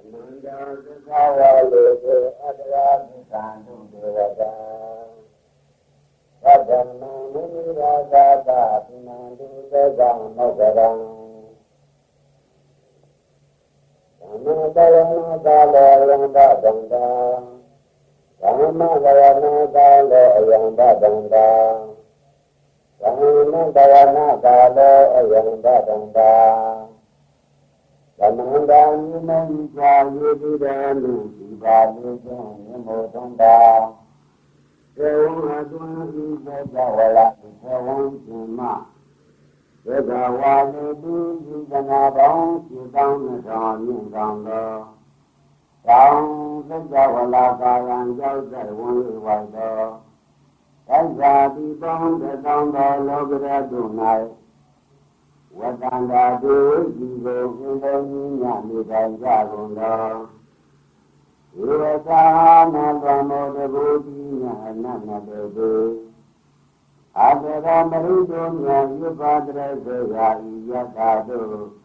Nanda Sukhavale Adra Sandu Devata Radhamma Muniragata Pinandu Degamagaram Samadayana Dalayanda Danda Samadayana Dalayanda Danda Samadayana Dalayanda Danda Samandani Manisa Yudhidanu Sivalujan Yamodanda Sevam Adwan Isajawala Sevam Sima Segawale Duji Janabang Sidang Nasan Yunganda Sang Sajawala Kayan Jautai Wangwada Kajati Bang Dadanda Logra Dunai Wadanda Jivo Indoniya Nidajagunda Ivasahana Brahmoda Bodhinya Nanadebe Adara Maridonya Yupadra Seva Iyatado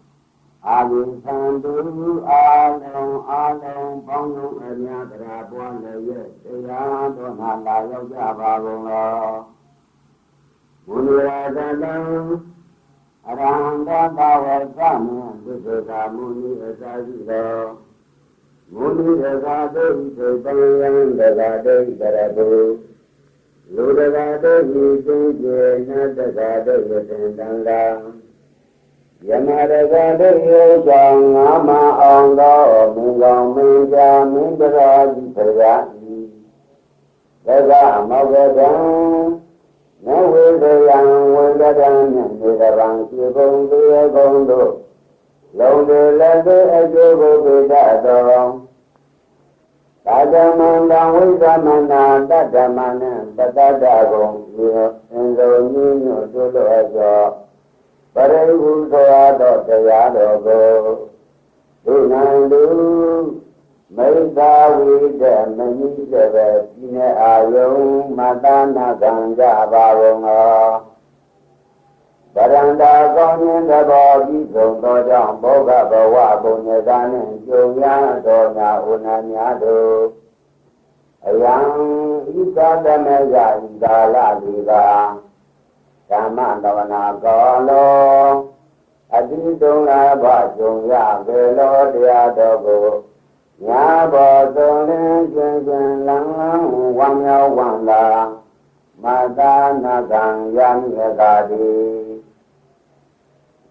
Avisandu Along Pangu Anyadra Pwalaye Eyadona Laya Jabagunda Muniradalam Arahanda Bhavasana Vijaya Muni Asajira Muni Asade Chaitanya Dagade Darabu Ludagade Yijaya Nadagade Yatendanga Yamaragade Yojang Ama Anga Mingam Minja Mindaraji Payati Daga Amagadam Navidayam Vedadan Nidavang Sivondi Agondo Londe Lade Ajogo Vedadam Tadamandam Vidamana Dadamana Dadadagom Enzo Nino Tulo Ajo Parehu Soado Tayadogo Dunandu Maida Vida Manijava Pine Ayong Madana Ganja Bhavanga Baranda Gonyenda Bhavi Zondo Jam Boga Bhawa Bonyadane Jomya Donya Unanyado Ayang Ikadameya Idala Liga Kamandavana Golo Adidonga Bhajonya Velo Diadogo Yabo Zolin Jin Lang Wanya Wanda Madana Gang Yan Yagadi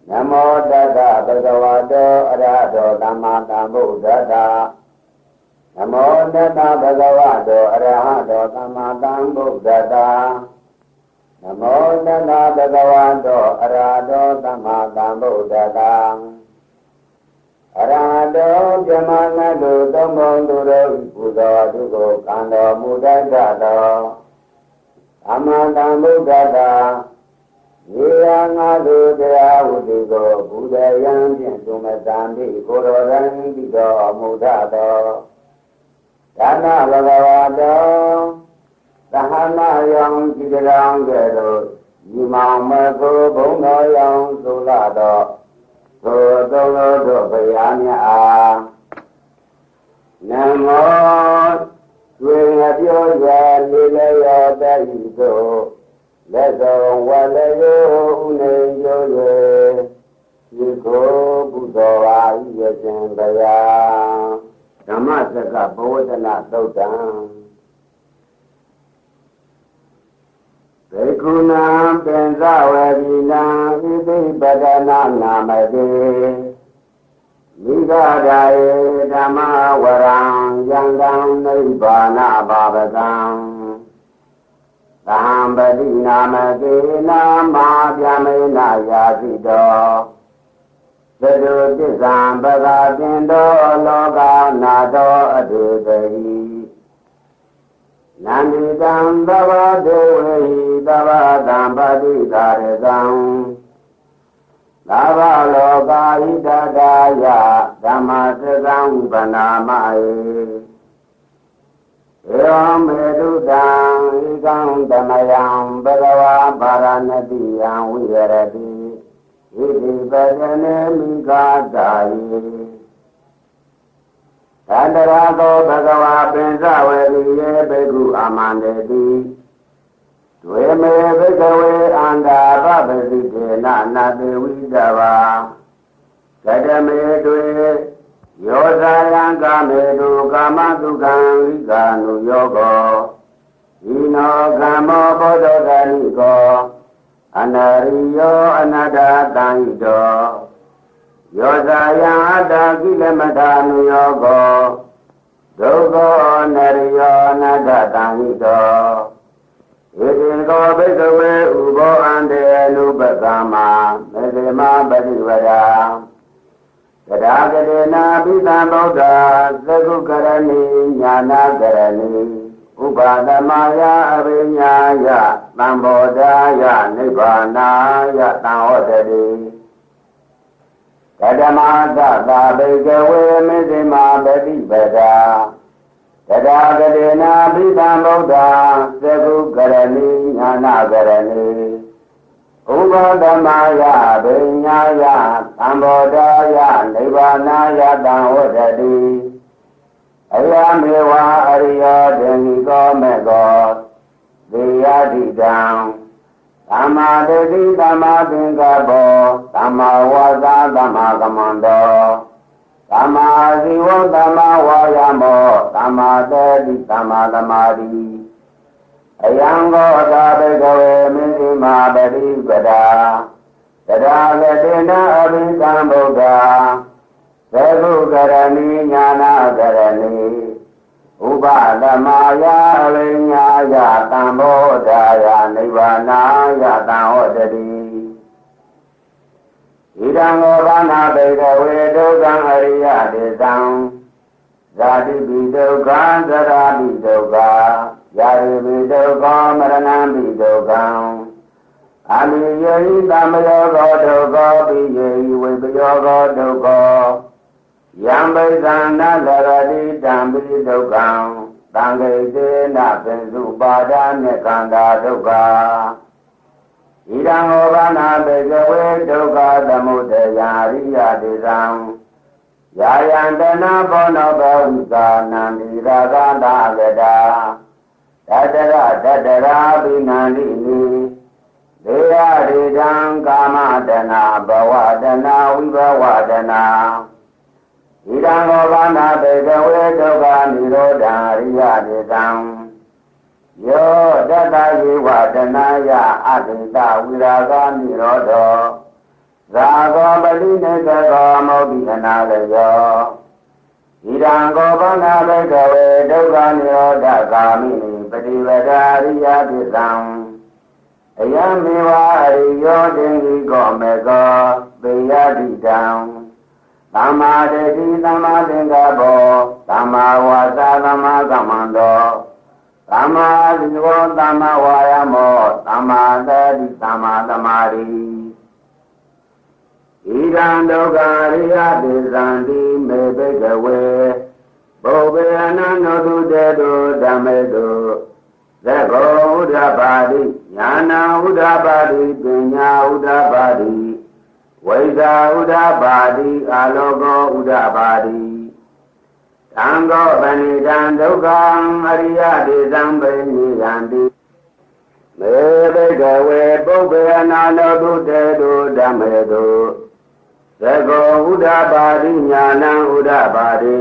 Namo Dada Bhagavato Arado Dhammata Buddhata Namo Dada Bhagavato Arado Dhammata Buddhata Namo Dada Bhagavato Arado Dhammata Buddhata Arado Jamanado Damonduro Buddha Dugo Kando Mudadado Amanda Mudada Yangadu Dea Udigo Buddha Yang Sumatandi Korodan Digo Mudado Dana Bhagavado Sahana Yang Jidirang Gero Imam Mako Bono Yang Sulado Dolo Bayanya Namo Swingadyo Yalilayo Dahido Lezo Walayo Uneyo Ye Yiko Budo Aiya Jambaya Dhamasaka Bodhana Sotan Bekunam Benzawadinam Iti Badana Namade Nigadaye Dhamma Warang Yangdam Nibbana Bhavagam Sambadi Namade Nama Vyamena Yasido Saduti Sambhaga Tindo Loga Nado Adudari Nandidam Bhava Devi Bhava Dambadi Dharadam Lava Loka Hidadaya Dhammasakam Vanamaye Evam Edudam Ikam Dhamayam Bhagava Paranadiyam Viharati Iti Bhajane Mikadaye တရာသောဘဂဝါပင်စဝေတိယေဘေကုအာမန္တေတိဒွေမေဘိကဝေအန္တာပပတိကေနနာတေဝိတဝါကတမေတွေယောဇာယံကာမေတုကာမတုကံဝိကာနုယောကောဤနောကမ္မောဘောဓဂာနိကောအနာရိယောအနတ္တတံဣတောယောဇာယံအတ္တကိလမထာနုယောကောဒုက္ခောနရိယောအနတ္တတံဣတောဣတိကောဘိကဝေဥဘောအန္တေအနုပကမ္မာမေသေမပฏิဝဒာသဒ္ဓါကတေနာပိသံဗုဒ္ဓသကုကရဏီညာနာကရဏီဥပါဒမယအရိညာယသံဘောဓာယနိဗ္ဗာနာယသံဟောတတိကတမသသာဘေကဝေမေသိမာပฏิပဒာသဒ္ဓါကတေနာပိသံဗုဒ္ဓသကုကရဏီညာနာကရဏီဥပါဒမယအရိညာယသံဘောဓာယနိဗ္ဗာနာယသံဟောတတိအယမေဝအရိယောတေမိကောမေကောသေယတိတံသမ္မာဒိဋ္ဌိသမ္မာသင်္ကပ္ပောသမ္မာဝါစာသမ္မာကမ္မန္တောသမ္မာဇီဝသမ္မာဝါယာမောသမ္မာသတိသမ္မာသမာဓိအယံကောသာဘေကဝေမိသိမာပฏิပဒာသဒ္ဓါကတေနအဘိသံဗုဒ္ဓသကုကရဏီညာနာကရဏီဥပဒမယအရိညာယသံဘောဓာယနိဗ္ဗာနာယသံဟောတတိဣဒံမောဘာနာဘေကဝေဒုက္ခံအရိယတေသံဇာတိပိဒုက္ခံသရာပိဒုက္ခယာရိပိဒုက္ခမရဏံပိဒုက္ခံအမိယေဟိသမယောဂောဒုက္ခပိယေဟိဝိပယောဂောဒုက္ခယံပိသန္နသရတိတံပိဒုက္ခံသံဃိတေနပင်စုပါဒာမေကန္တာဒုက္ခဣဒံဟောဘာနာဘေကဝေဒုက္ခသမုဒယအရိယတေသံယာယံတနာဘောနောဘောဝိကာနန္တိရာဂတာကတာတတရတတရာပိနန္တိနိဒေယရိတံကာမတနာဘဝတနာဝိဘဝတနာဣဒံဟောဘာနာဘေကဝေဒုက္ခនិရောဓအရိယတေသံယောတတယေဝတနာယအတိတဝိရာဂនិရောဓောဇာဂောပတိနေကကောမௌတိအနာလယောဣဒံဟောဘာနာဘေကဝေဒုက္ခនិရောဓဂာမိနိပฏิဝဒာအရိယတေသံအယံမေဝအရိယောတင်ဤကောမေကောသေယတိတံသမ္မာဒိဋ္ဌိသမ္မာသင်္ကပ္ပောသမ္မာဝါစာသမ္မာကမ္မန္တောသမ္မာဇီဝသမ္မာဝါယာမောသမ္မာသတိသမ္မာသမာဓိဣဒံဒုက္ခရိယတေသံတိမေဘိကဝေဘောဘေအနန္တောတုတေတုဓမ္မေတုသက္ခောဥဒ္ဓပါတိညာနာဥဒ္ဓပါတိပညာဥဒ္ဓပါတိဝိဇ္ဇာဥဒ္ဓပါတိအာလောကောဥဒ္ဓပါတိသံဃောပဏိတံဒုက္ခံအရိယတေသံပိနိယံတိမေဘိကဝေပုပ္ပေအနန္တောတုတေတုဓမ္မေတုသက္ခောဥဒ္ဓပါတိညာနံဥဒ္ဓပါတိ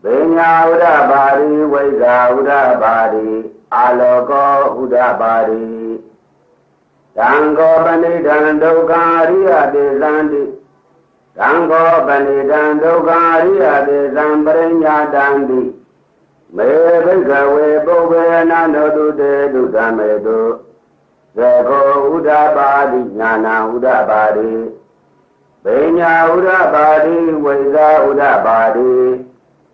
ပညာဥဒ္ဓပါတိဝိဇ္ဇာဥဒ္ဓပါတိအာလောကောဥဒ္ဓပါတိသံဃောပဏိတံဒုက္ခအရိယတေသံတိသံဃောပဏိတံဒုက္ခအရိယတေသံပရိညာတံတိမေဘိကဝေပုပ္ပေအနန္တောတုတေတုဓမ္မေတုသက္ခောဥဒ္ဓပါတိညာနာဥဒ္ဓပါတိပညာဥဒ္ဓပါတိဝိဇ္ဇာဥဒ္ဓပါတိ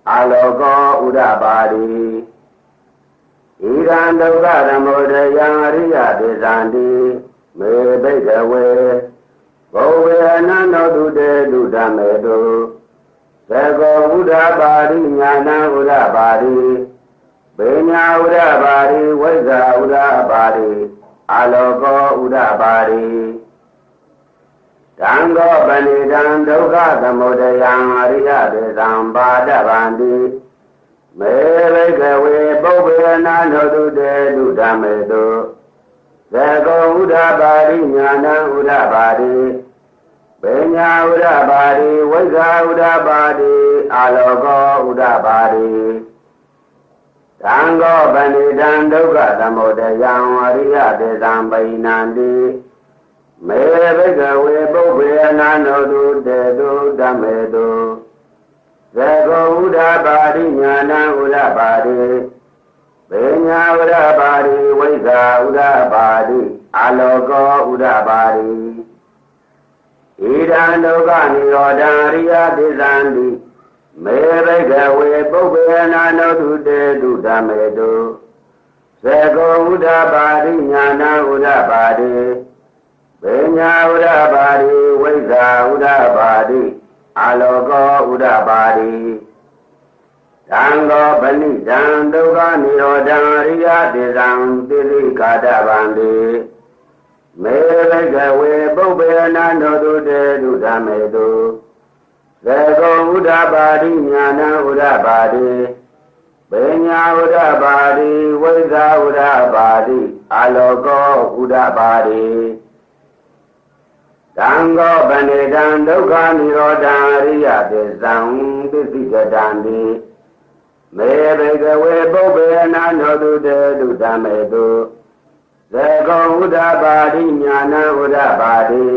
အာလောကောဥဒ္ဓပါတိဣဒံဒုက္ခသမုဒယံအရိယတေသံတိမေဘိကဝေဘောဝေအနန္တောတုတေတုဓမ္မေတုသက္ခောဥဒ္ဓပါတိညာနံဥဒ္ဓပါတိပညာဥဒ္ဓပါတိဝိဇ္ဇာဥဒ္ဓပါတိအာလောကောဥဒ္ဓပါတိဣ တံဃောပဏိတံဒုက္ခသမုဒယံအရိယတေသံပါဒဗန္တိမေဘိကဝေပုပ္ပေနာနောတုတေတုဓမ္မေတုသကောဥဒ္ဓပါရိညာဏံဥဒ္ဓပါရိပညာဥဒ္ဓပါရိဝိဇ္ဇာဥဒ္ဓပါရိအာလောကောဥဒ္ဓပါရိတံဃောပဏိတံဒုက္ခသမုဒယံအရိယတေသံပိဏန္တိမေဘိကဝေပုပ္ပေနာနောတုတေတုဓမ္မေတုသကောဥဒ္ဓပါရိညာဏံဥဒ္ဓပါရိပညာဥဒ္ဓပါရိဝိဇ္ဇာဥဒ္ဓပါရိအာလောကောဥဒ္ဓပါရိဣဒံဒုက္ခនិရောဓံအရိယသစ္ဆန္တိမေဘိကဝေပုပ္ပေနာနောတုတေတုဓမ္မေတုသကောဥဒ္ဓပါရိညာဏံဥဒ္ဓပါရိပညာဥဒ္ဓပါရိဝိဇ္ဇာဥဒ္ဓပါရိအာလောကောဥဒ္ဓပါရိတံဃောပဏိတံဒုက္ခនិရောဓံအရိယတေသံတိရိကာတဗန္တိမေဘိကဝေပုပ္ပေနာနောတုတေတုဓမ္မေတုသကောဥဒ္ဓပါရိညာဏံဥဒ္ဓပါရိပညာဥဒ္ဓပါရိဝိဇ္ဇာဥဒ္ဓပါရိအာလောကောဥဒ္ဓပါရိတံဃောပဏိတံဒုက္ခនិရောဓံအရိယတေသံသစ္စိကတံတိမေဘိကဝေပုပ္ပေနာနောတုတေတုဓမ္မေတုသကောဥဒ္ဓပါရိညာဏံဥဒ္ဓပါရိ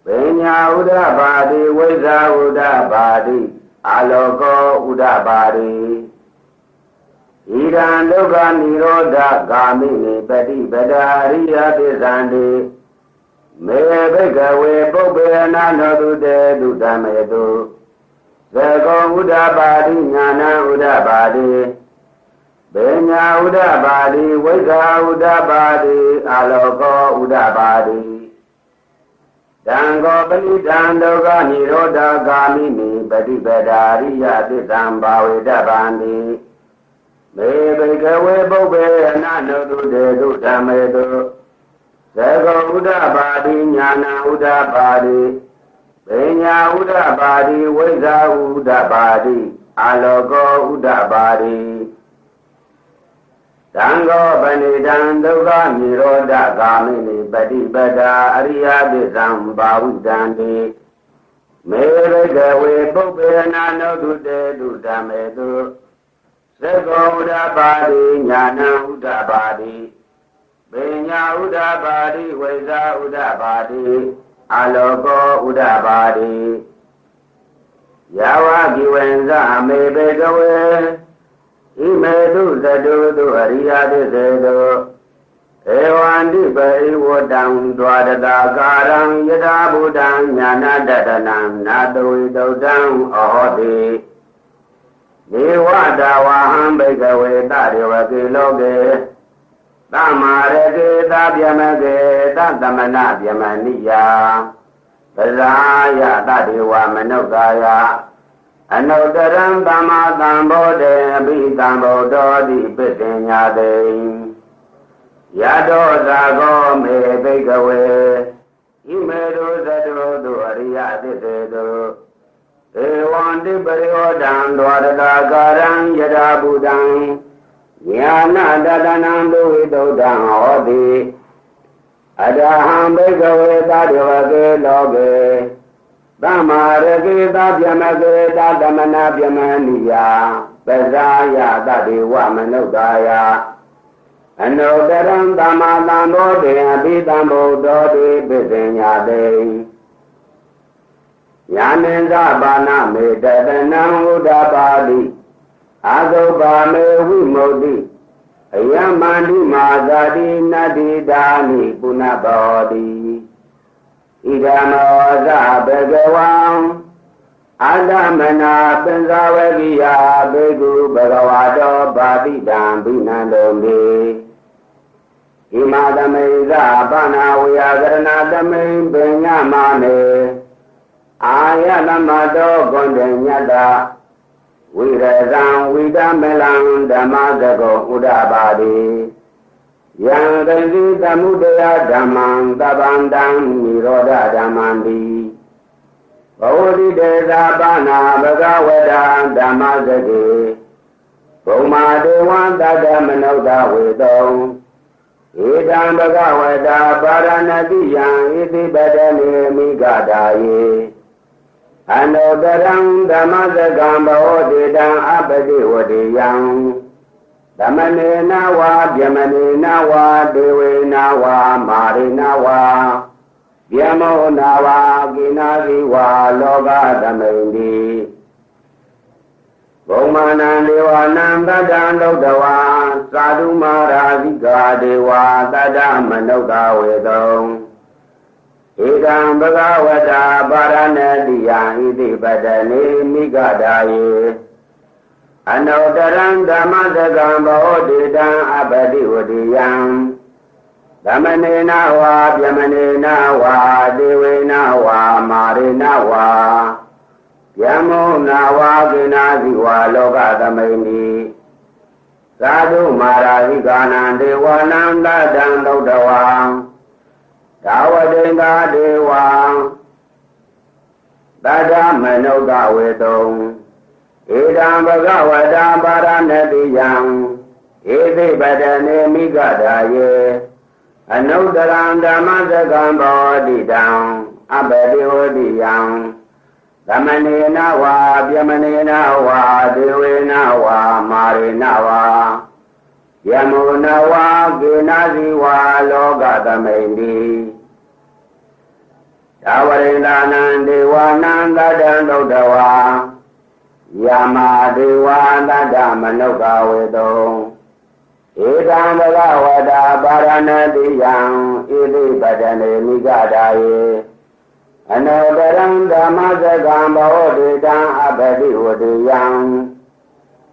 ပညာဥဒ္ဓပါရိဝိဇ္ဇာဥဒ္ဓပါရိအာလောကောဥဒ္ဓပါရိဣဒံဒုက္ခនិရောဓဂာမိနိပฏิပဒာအရိယသစ္ဆန္တိမေဘိကဝေပုပ္ပေနာနောတုတေတုဓမ္မေတုသကောဥဒ္ဓပါရိညာဏံဥဒ္ဓပါရိပညာဥဒ္ဓပါရိဝိဇ္ဇာဥဒ္ဓပါရိအာလောကောဥဒ္ဓပါရိတံဃောပဏိတံဒုက္ခនិရောဓဂာမိနိပฏิပဒာရိယသစ္ဆံဘာဝေတဗန္တိမေဘိကဝေပုပ္ပေနာနောတုတေတုဓမ္မေတုသကောဥဒ္ဓပါရိညာဏံဥဒ္ဓပါရိပညာဥဒ္ဓပါရိဝိဇ္ဇာဥဒ္ဓပါရိအာလောကောဥဒ္ဓပါရိတံဃောပဏိတံဒုက္ခនិရောဓဂာမိနိပฏิပဒာအရိယသစ္ဆံဘာဝိတံတိမေဘိကဝေပုပ္ပေနာနောတုတေတုဓမ္မေတုသကောဥဒ္ဓပါရိညာဏံဥဒ္ဓပါရိပညာဥဒ္ဓပါရိဝိဇ္ဇာဥဒ္ဓပါရိအာလောကောဥဒ္ဓပါရိယဝကိဝေဇာမေဘေကဝေဣမေတုသတုတုအရိယသစ္စေတုဧဝံတိပိဝတံဒွါရတာကာရံယထာဘုဒ္ဓံညာနာတတနံနာတဝိတုတံအဟောတိဒေဝတာဝဟံဘိကဝေတရေဝကေလောကေသမာရကေသဗျမကေသသမနဗျမနိယပဇာယတတေဝမနုဿာယအနုတရံသမ္မာသံဘောတေအဘိသံဘောတောတိပစ္စေညာတေယတောဇာကောမေဘိကဝေဣမေတုသတုတုအရိယသစ္စေတုဧဝံတိပရိယောဒံဒွါရတာကာရံယထာဘုဒ္ဓံညာနာတတနံဒုဝိတုဒ္ဓံဟောတိအတဟံဘိကဝေသတ္တဝကေလောကေသမ္မာရကေသဗျမကေသသမနာဗျမနိယပဇာယတတေဝမနုဿာယအနုတရံသမ္မာသံဘောတေအဘိသံဘောတောတိပစ္စေညာတေညာနိသပါဏမေတတနံဥဒ္ဓပါတိအာသုပါမေဝိမု tti အယမန္တိမာဇာတိနတ္တိဒါနိပုဏ္ဏဘောတိဣဒံမောဇဘဂဝံအတ္တမနာပင်္စဝကိယဘေကုဘဂဝါတောပါတိတံဘိနန္တောမေဣမသမေဇပါဏဝေယကရဏသမိန်ပညမာနေအာယတမတောဂွန်တညတ္တဝိရဇံဝိတမလံဓမ္မသကောဥဒ္ဓပါတိ Yang Tanti Tamudaya Dhammam Tabandam Nirodha Dhammandi Bhavati Desa Bana Bhagavata Dhammasake Bhuma Devan Tata Manauta Vedam Edam Bhagavata Paranatiyam Iti Badane Migadaye Anodaram Dhammasakam Bhavodidam Abhadivadiyam Dhamanena wa Bhyamanena wa Devena wa Marina wa Vyamona wa Ginasi wa Loga Dhammendi Bhaumanam Devanam Tadam Laudawa Sadhu Maharajika Deva Tadam Manauta Vedam Edam Bhagavata Paranatiyam Iti Padane Migadaye Anodaram Dhammasakam Bhavodidam Abhadivadiyam Dhamanena wa Bhyamanena wa Devena wa Marina wa Vyamona wa Ginasi wa Loka Dhammendi Sadhu Maharajika Devanam Tadam Laudawa Davadenga Deva Tadam Manauta Vedam Edam Bhagavata Paranatiyam Iti Padane Migadaye Anodaram Dhammasakam Bhavodidam Abhadivadiyam Dhamanena wa Bhyamanena wa Devena wa Marina wa Vyamona wa Ginasi wa Loka Dhammendi Davarendanam Devanam Tadam Laudawa Yama Deva Tadam Manauta Vedam Edam Bhagavata Paranatiyam Iti Padane Migadaye Anodaram Dhammasakam Bhavodidam Abhadivadiyam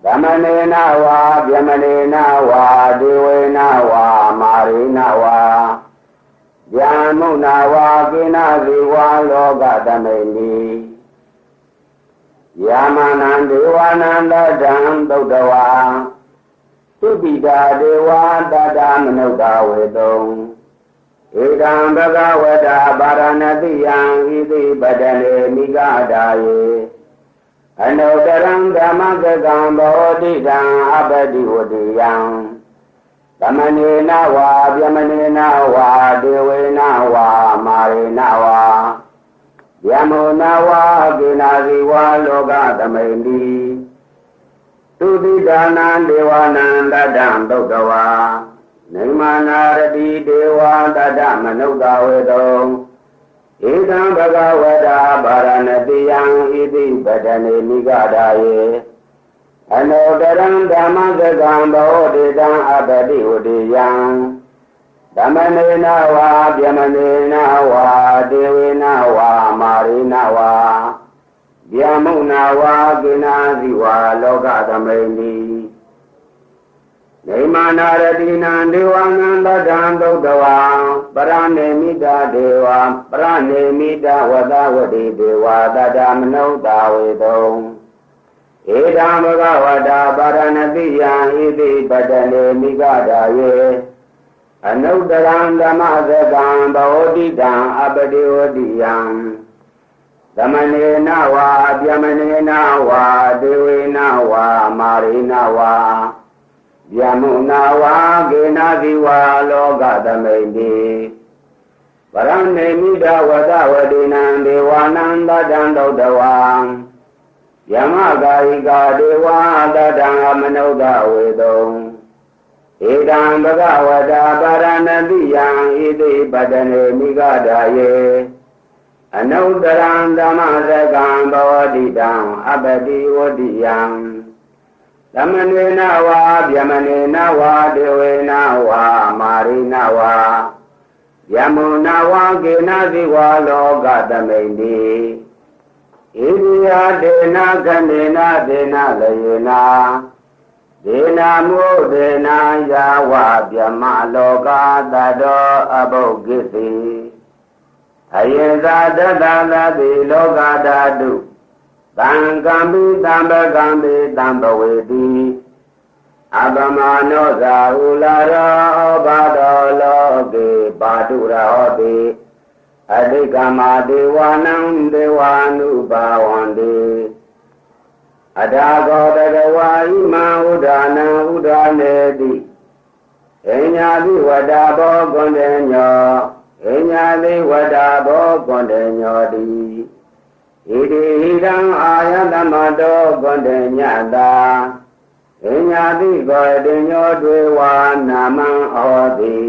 Dhamanena wa Bhyamanena wa Devena wa Marina wa Vyamona wa Ginasi wa Loka Dhammendi Yamanam Devanam Tadam Laudawa Subhida Deva Tadam Manauta Vedam Edam Bhagavata Paranatiyam Iti Padane Migadaye Anodaram Dhammasakam Bhavodidam Abhadivadiyam Dhamanena wa Bhyamanena wa Devena wa Marina wa Vyamona wa Ginasi wa Loka Dhammendi Tudhidanam Devanam Tadam Laudawa Nirmanarati Deva Tadam Manauta Vedam Edam Bhagavata Paranatiyam Iti Padane Migadaye Anodaram Dhammasakam Bhavodidam Abhadivadiyam Dhamanena wa Bhyamanena wa Devena wa Marina wa Vyamona wa Ginasi wa Loka Dhammendi Nirmanaratinam Devanam Tadam Laudawa Paranemita Deva Paranemita Vadavati Deva Tadam Manauta Vedam Edam Bhagavata Paranatiyam Iti Padane Migadaye Anodaram Dhammasakam Bhavodidam Abhadivadiyam Dhamanena wa Bhyamanena wa Devena wa Marina wa Vyamona wa Ginasi wa Loka Dhammendi Paranemita Vadavadinam Devanam Tadam Laudawa Yamagayika Deva Tadam Manauta Vedam Edam Bhagavata Paranatiyam Iti Padane Migadaye Anodaram Dhammasakam Bhavodidam Abhadivadiyam Dhamanena wa Bhyamanena wa Devena wa Marina wa Vyamona wa Ginasi wa Loka Dhammendi Itiya Dena Kandena Dena Layena Dena Mudena Yawa Vyama Loka Tado Abhogiti Ayeza Dadadadi Loka Dadu Tangambi Tambagambhi Tambavedi အပမနောသာဟုလာရောဘာတော်လောကေပါတုရာဟောတိအတိကမဒေဝနံဒေဝ ानु ဘာဝန္တိအတာကောတကဝါဣမံဥဒာနံဥဒာနေတိအညာတိဝတ္တဘောကွန်တေညောအညာတိဝတ္တဘောကွန်တေညောတိဣတိဟိတံအာယတမတောကွန်တေညတာအညာတိကောတေညောတွေဝါနာမံဟောတိ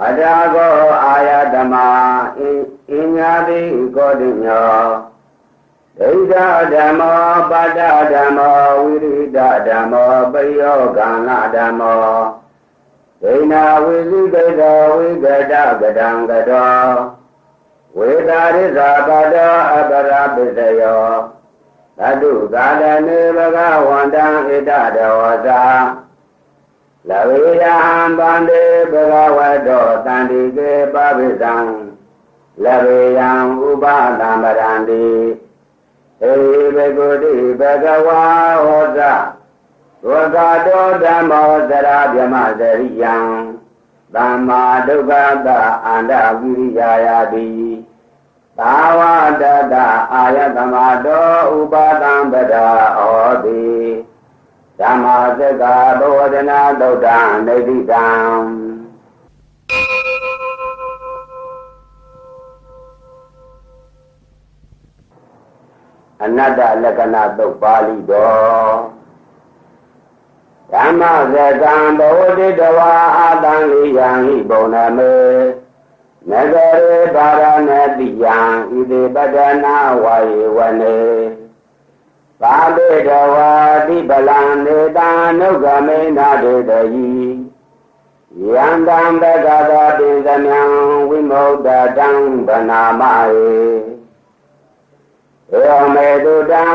အတာကောအာယတမအညာတိကောတေညောဒိဋ္ဌဓမ္မောပတ္တဓမ္မောဝိရိဒဓမ္မောပယောဂန္နဓမ္မောဒိဏဝိသိကိတောဝိကတကတံကတောဝေတာရိဇာပတောအပရပိစယောသတုကာလနေဘဂဝန္တံဣတတဝဇာလဝေယံဗန္တိဘဂဝတောတန္တိကေပပိသံလဝေယံဥပသံပရန္တိဧဘေကုတိဘဂဝါဟောဇဝကတောဓမ္မောသရဗြဟ္မစရိယံသမ္မာဒုက္ခတအန္တဝိရိယာယတိသာဝတတအာယတမတောဥပါဒံပဒာဟောတိဓမ္မစက္ကဘဝဒနာသုတ်တံနေတိတံအနတ္တလက္ခဏာသုတ်ပါဠိတော်ဓမ္မစကံဘဝတိတဝါအာတံလိယံဟိဘုံနမေနဂရေပါရဏတိယံဣတိပဒနာဝါယေဝနေပါတိတဝါတိပလံနေတံနုဂမေနာတေတယိယံတံဘဂဝတိသမြံဝိမု क्त တံဗနာမဟေဧမေတုတံ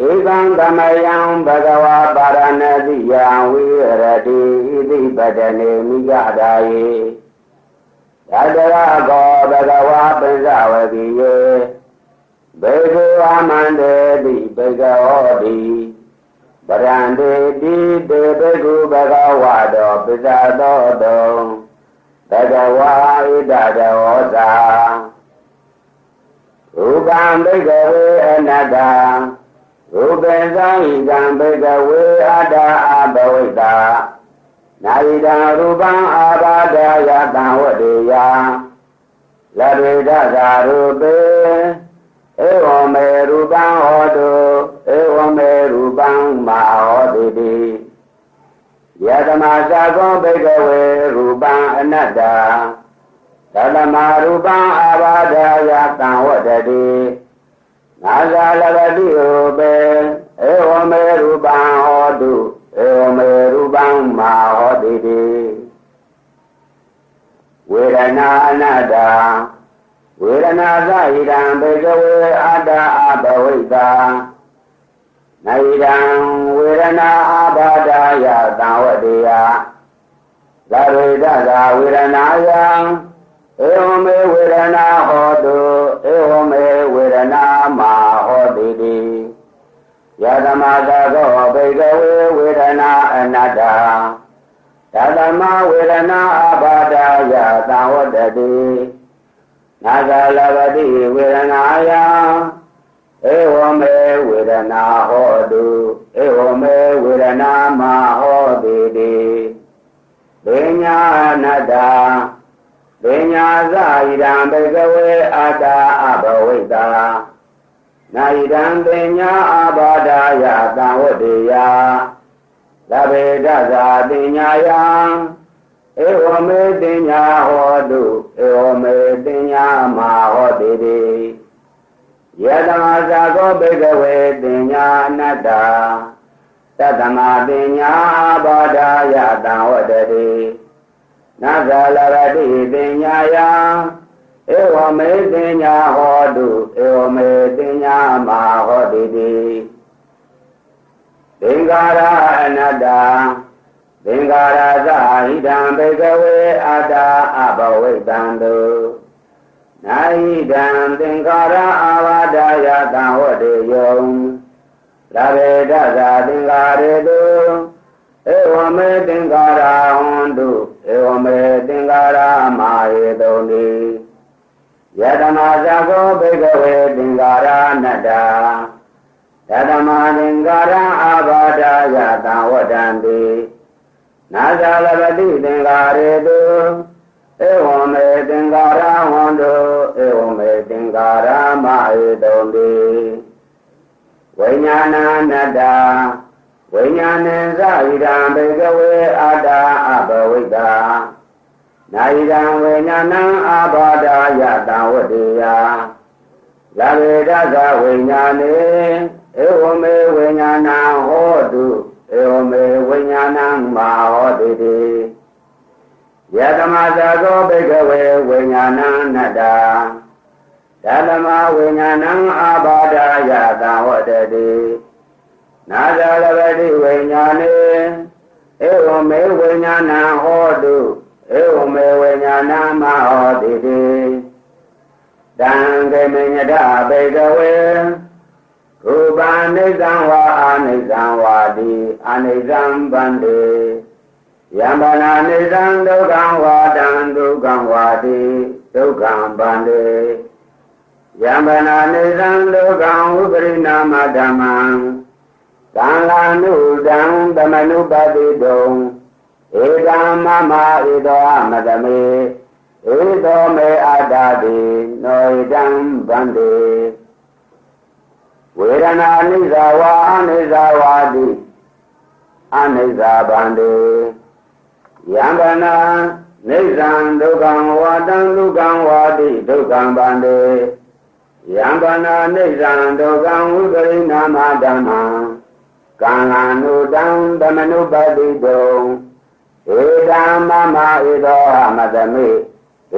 ဧကံသမယံဘဂဝါပါရဏတိယံဝိရတိဣတိပတနေမိဂဒါယေယတရာကောဘဂဝါပိစဝတိယေဘေကုအမန္တေတိဘေကဟောတိပရန္တေတိတေဘေကုဘဂဝါတောပိစသောတောဘဂဝါဣတတဝောဇာရူပံဘေကဝေအနတ္တရူပေသံဣဒံဘေကဝေအတ္တအဘဝိတာနာဣဒံရူပံအာဘာဒယတံဝတေယလရေဒသာရူပေဧဝမေရူပံဟောတုဧဝမေရူပံမဟောတိတိယတမသကောဘေကဝေရူပံအနတ္တသတ္တမရူပံအာဘာဒယတံဝတတိနာဇာလဘတိရူပေဧဝမေရူပံဟောတုဧဝမေရူပံမဟောတိတိဝေဒနာအနတ္တဝေဒနာသဣဒံဘေကဝေအတ္တအဘဝိတာနာဣဒံဝေဒနာအာဘာဒယတံဝတေယလရေဒသာဝေဒနာယံဧဝမေဝေဒနာဟောတုဧဝမေဝေဒနာမဟောတိတိယတမသကောဘေကဝေဝေဒနာအနတ္တသတ္တမဝေဒနာအာဘာဒယသံဝတတိနာဂလဘတိဝေဒနာယံဧဝမေဝေဒနာဟောတုဧဝမေဝေဒနာမဟောတိတိပညာအနတ္တပညာဇာဣဒံဘေကဝေအတ္တအဘဝိတာနာဣဒံပညာအာဘာဒယသံဝတေယလဗေဒဇာပညာယံဧဝမေပညာဟောတုဧဝမေပညာမဟောတိတိယတမဇာကောဘေကဝေပညာအနတ္တသတ္တမပညာအာဘာဒယသံဝတတိနာဇာလရတိပညာယံဧဝမေပညာဟောတုဧဝမေပညာမဟောတိတိသင်္ခါရအနတ္တသင်္ခါရသဟိတံဘေကဝေအတ္တအဘဝိတံတုနာဟိတံသင်္ခါရအာဘာဒယတံဝတေယံ လာဗေဒသာသင်္ကာရေတုဧဝမေသင်္ကာရဟွန်တုဧဝမေသင်္ကာရမဟေတုန်တိယတမဇဂောဘေကဝေသင်္ကာရနတ္တာယတမသင်္ကာရအာဘာဒာယတံဝတ္တံတိနာဇာလပတိသင်္ကာရေတုဧဝမေသင်္ကာရဟွန်တုဧဝမေသင်္ကာရမဟေတုန်တိဝိညာဏနတ္တာဝိညာဏံဇာဣဒံဘေကဝေအာတာအဘဝိတာနာဣဒံဝိညာဏံအာဘာဒာယတံဝတ္တေယလဗေဒသဝိညာဏေဧဝမေဝိညာဏံဟောတုဧဝမေဝိညာဏံမဟောတိတိယတမသကောဘေကဝေဝိညာဏံနတ္တာဓမ္မဝိညာဏံအာဘာဒာယတံဝတ္တေနာဇာလပတိဝိညာဏေဧဝမေဝိညာဏံဟောတုဧဝမေဝိညာဏံမဟောတိတိတံခေမညတဘေကဝေရူပနိစ္စံဝါအာနိစ္စံဝါတိအာနိစ္စံဗန္တိယံဗနာနိစ္စံဒုက္ခံဝါတံဒုက္ခံဝါတိဒုက္ခံဗန္တိယံဗနာနိစ္စံဒုက္ခံဥပရိနာမဓမ္မံကံလာနုတံသမနုပတိတုံဧကံမမဧတောအမတမေဧတောမေအတ္တတိနောဣတံဗန္တိဝေဒနာအနိစ္စဝါအနိစ္စဝါတိအနိစ္စဗန္တိယံဗနာနိစ္စံဒုက္ခံဝါတံဒုက္ခံဝါတိဒုက္ခံဗန္တိယံဗနာနိစ္စံဒုက္ခံဝိပရိနာမဓမ္မံကံလာနုတံသမနုပတိတုံဧတံမမဧတောအမတမေ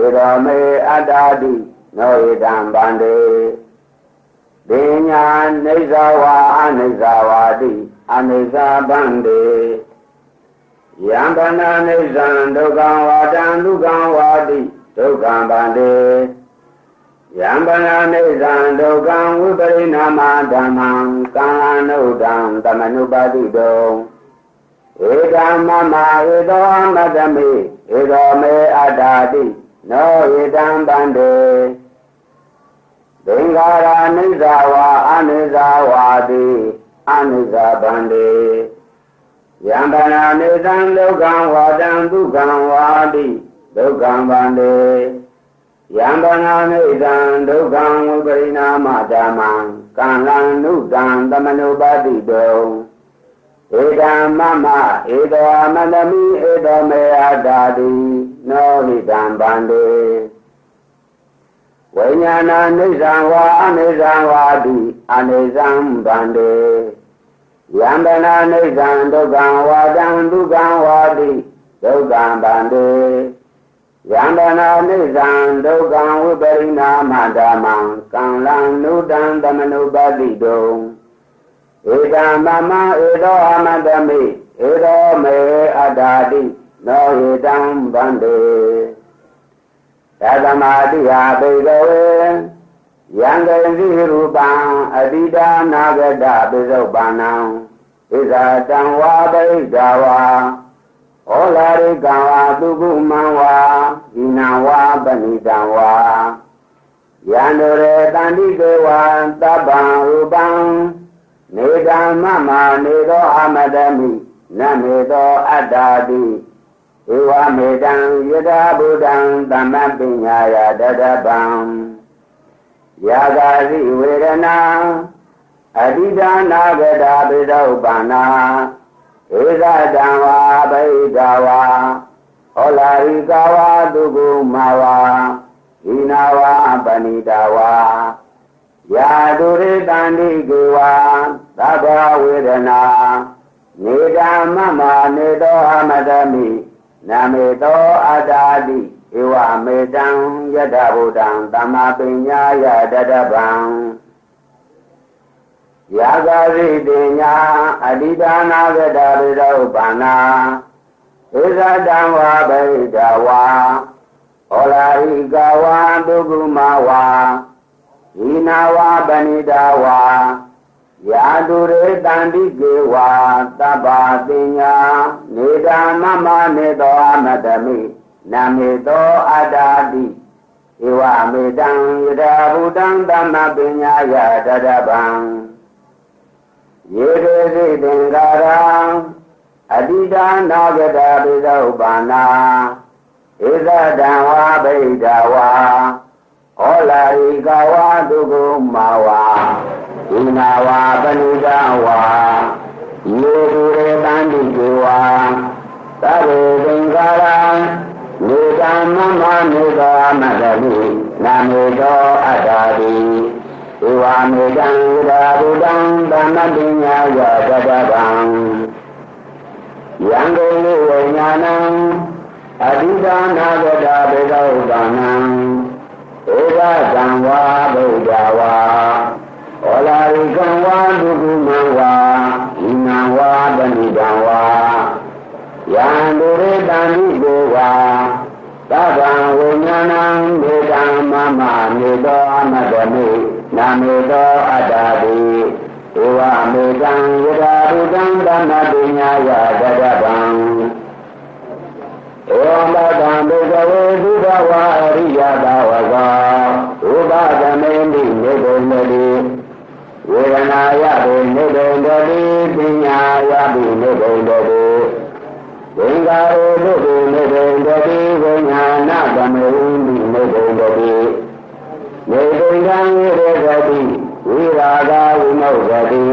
ဧတောမေအတ္တတိနောဧတံဗန္တိပညာနိစ္စဝါအနိစ္စဝါတိအနိစ္စဗန္တိယံဗနာနိစ္စံဒုက္ခံဝါတံဒုက္ခံဝါတိဒုက္ခံဗန္တိယံဗနာနိစ္စံဒုက္ခံဝိပရိနာမဓမ္မံကံအနုတံသမနုပတိတုံဧကမမဧတောအမတမေဧတောမေအတ္တာတိနောဧတံဗန္တိသင်္ခါရနိစ္စဝါအနိစ္စဝါတိအနိစ္စဗန္တိယံဗနာနိစ္စံဒုက္ခံဝါတံဒုက္ခံဝါတိဒုက္ခံဗန္တိယံဗနာနိစ္စံဒုက္ခံဝိပရိနာမဓမ္မံကံလံနုတံသမနုပတိတုံဧကံမမဧတောအမတမိဧတောမေအတ္တာတိနောဟိတံဗန္တိဝိညာဏနိစ္စံဝါအနိစ္စံဝါတိအနိစ္စံဗန္တိယံဗနာနိစ္စံဒုက္ခံဝါတံဒုက္ခံဝါတိဒုက္ခံဗန္တိယံဗနာနိစ္စံဒုက္ခံဝိပရိနာမဓမ္မံကံလံနုတံသမနုပတိတုံဧကံမမဧတောအမတမိဧတောမေအတ္တာတိနောဧတံဗန္တိသတ္တမတိဟာဘေကဝေယံကေတိရူပံအတိဒါနာဂတပိစုပန္နံဣဇာတံဝါဘိဒာဝါဩလာရိကံဝါသူကုမံဝါဣနံဝါပဏိတံဝါယန္တုရေတန္တိကေဝံသဗ္ဗံရူပံနေတံမမနေသောအမတမိနမေသောအတ္တာတိဧဝမေတံယထာဘုဒ္ဓံသမ္မပညာယတတပံယာဂာတိဝေဒနာအတိဒါနာဂတပိသောပန္နာဧဇတံဝါဗိဒာဝါဟောလာရိကဝါသူကုမဝါဣနာဝါပဏိတာဝါယာတုရိတန္တိကေဝါသဗ္ဗဝေဒနာနေတံမမနေသောအမတမိနမေသောအတ္တာတိဧဝမေတံယတဗုဒ္ဓံသမ္မာပညာယတတပံယာဂာရိတိညာအတိဒါနာဂတပိသောပန္နာဧဇတံဝါဗိဒာဝါဟောလာရိကဝါဒုက္ခမဝါဣနာဝါပဏိတာဝါယ Yadure tandi gewa taba tinya nidamama nido amadami namido adadi iwa midang yidabudang damabinya yadadabang yedezi dingarang adida nagada bidaubana iza danwa beidawa olari gawa dugumawa inawa banidawa yedure bandigewa tabe dingarang nidamama nido amadami namido adadi iwa midang yidabudang damabinya yadadabang Yangeli wenyanang adida nagada bedaudanang eva jangwa bedawa olari gangwa dugumawa inawa banidawa yandure dani dewa tabang wenyanang bedang mama nido amadami namido adadi Ewa medang yadabudang damabinya yadadabang Ewa badang begawe dudawa ariyadawaga Uba damendi nedendadi Vedana yabe nedendadi Binya yabi nedendadi Vengare dudu nedendadi Venyana damendi nedendadi Nedendang yadadadi Viraga vinodadi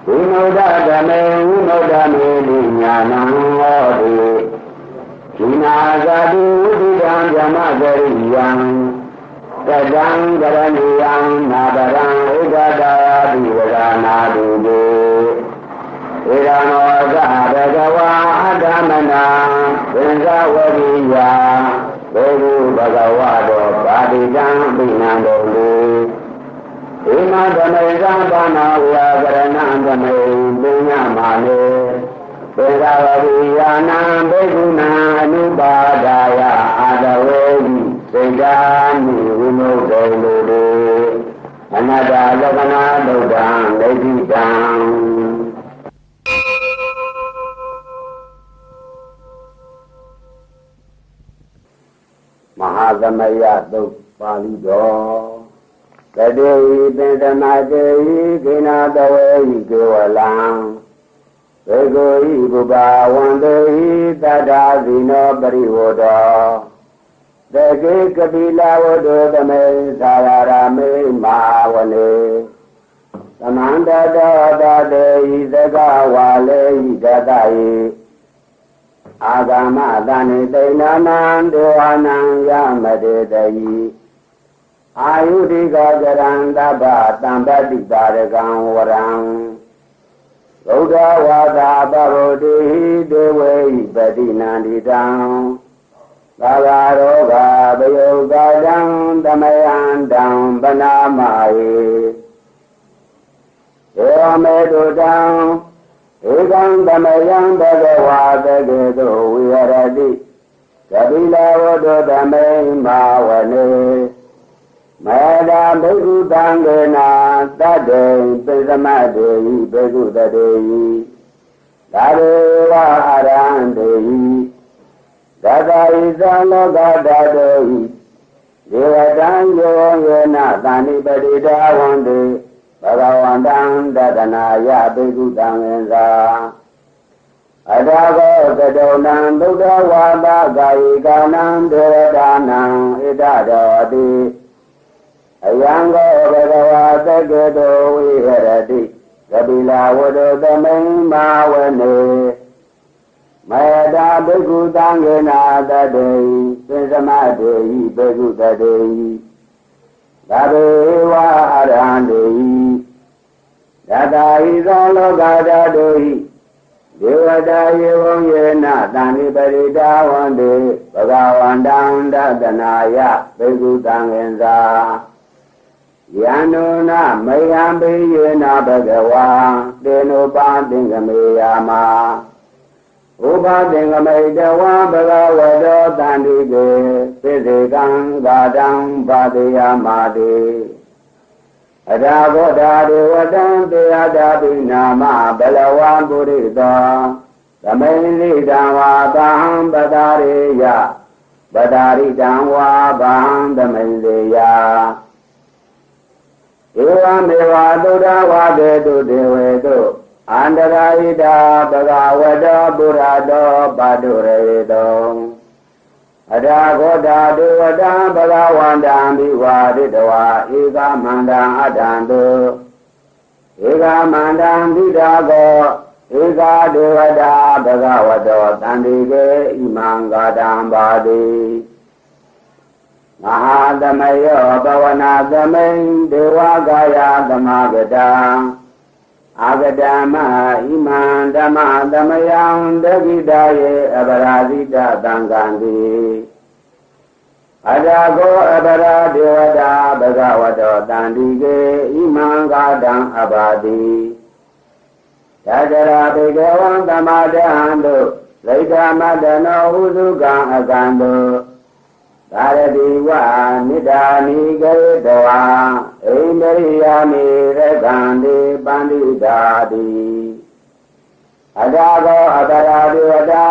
vinodadame vinodame vinyanam odi Vinagadi udidam jamagariyam Tadang garaniyam nadarang igadaya divadanadude Irano gadagawa adamana Venzavariya Beru bhagavado padidam vinandoli Ima dhamay zambana vyagarana dhamay vinyamane Vedavariyanam beguna anubadaya adavedi Sedani vinodaylude Anada lagana dodam vedidam Mahadhamaya Palido Tadei Bendamadei Ginadawei Gewalang Vegoi Buba Wandei Tadazino Bariwoda Dege Kabila Wodo Dame Sararame Mawane Samanda Dadei Zagawale Dadai Agama Dani Dainaman Dewanang Yamade Dai Ayudiga Jaranda Batambadi Daragang Warang Roda Wada Barodi Dewe Badinandi Down Gagaroga Bayoga Down Damayan Down Banamae Eamedo Down Egang Damayan Bagawada Gedo Uyaradi Kabila Wodo Dame Mawane Mada Begu Dangena Tade Pesamade Begu Dade Dadeva Arande Dada Izalo Gadade Devadan Yena Dani Badida Wande Bhagavandan Dadanaya Begu Dangenza Adago Gadonan Buddha Wada Gaiganam Devadanam Idadadi Ayango Bhagavata Gado Viharati Kabila Wado Dame Mawane Mayada Begu Dangena Dadei Pensamadei Begu Dadei Dadeva Arandei Dada Izalo Gadadoi Devada Yevam Yena Dani Barida Wande Bhagavandan Dadanaya Begu Dangenza Yanuna Mayambi Yena Bhagava Denupa Dingameyama Upa Dingamedawa Bhagavado Dandige Siddhikang Gadang Padiyamadi အရာဂောဓာဒေဝတံတေယတာပိနာမဘလဝံပုရိသောသမိန်လိတံဝါသံပတာရေယပတာရိတံဝါဗံသမိန်လေယဧဝမေဝသုဒ္ဓဝါကေတုဒေဝေတုအန္တရာဟိတာဘဂဝတောပုရတောပါတုရေတောအရာဂောဓာဒေဝတံဘဂဝန္တံဘိဝါရိတဝါဧကမန္တံအတ္တံတုဧကမန္တံဘိဒါကောဧကဒေဝတာဘဂဝတောတန္တိကေဣမံဂါတံပါတိမဟာသမယောဘဝနာသမိန်ဒေဝကာယသမဂတံအာဂတမဣမံဓမ္မသမယံဒဂိတယေအပရာဇိတသံဃံတိအရာကောအပရာဒေဝတာဘဂဝတောတန္တိကေဣမံဂါတံအပါတိယတရာဘေကဝံသမာဒဟံတုလိဋ္ဌမတနောဟုသုကံအကံတုသာရတိဝနိဒာနိကေတဝါဣန္ဒရိယာမိရကံတိပန္တိတာတိအတာကောအတရာဒေဝတံ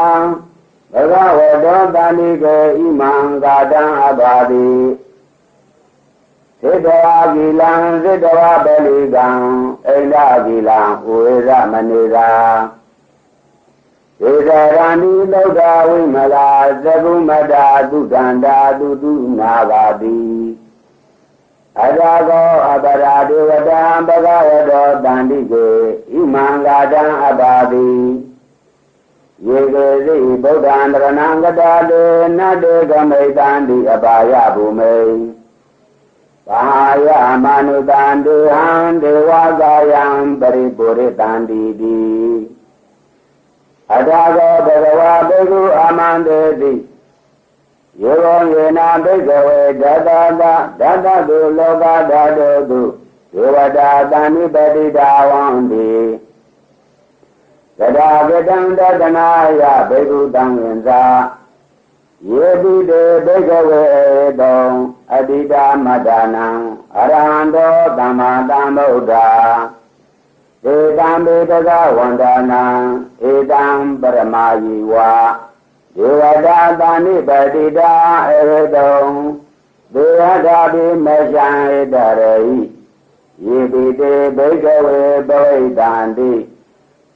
ဘဂဝတောတန္တိကေဣမံဂါတံအပါတိစေတဝါဂီလံစေတဝါပလိကံဣန္ဒဂီလံဝေရမနေသာဧကရဏိသုဒ္ဓဝိမလာသကုမတာသုတန္တာတုတုနာဂာတိအရာကောအပရာဒေဝတံဘဂဝတောတန္တိကေဣမံဂါတံအပါတိယေကေသိဗုဒ္ဓံတရဏံကတာတေနတေကမိတံတိအပါယဘူမိဘာယမနုတံတေဟံဒေဝကာယံပရိပုရိတံတိတိအတာကောဘဂဝါဘေကုအာမန္တေတိယေဝံယေနာဘိကဝေဓတတတုလောကဓာတုတုဒေဝတာတံနိပတိတာဝံတိသဒ္ဓဂတံတတနာယဘေကုတံဝိဇာယေတိတေဘိကဝေတောအတိတာမတ္တနံအရဟံတောသမ္မာသမ္ဗုဒ္ဓဧတံဘေတကဝန္ဒနာဧတံပရမယိဝါဒေဝတာတာနိပတိတာဧတုံဒေဝတာပိမရှံဧတရေဟိယေတိတေဘိကဝေပဝိတံတိ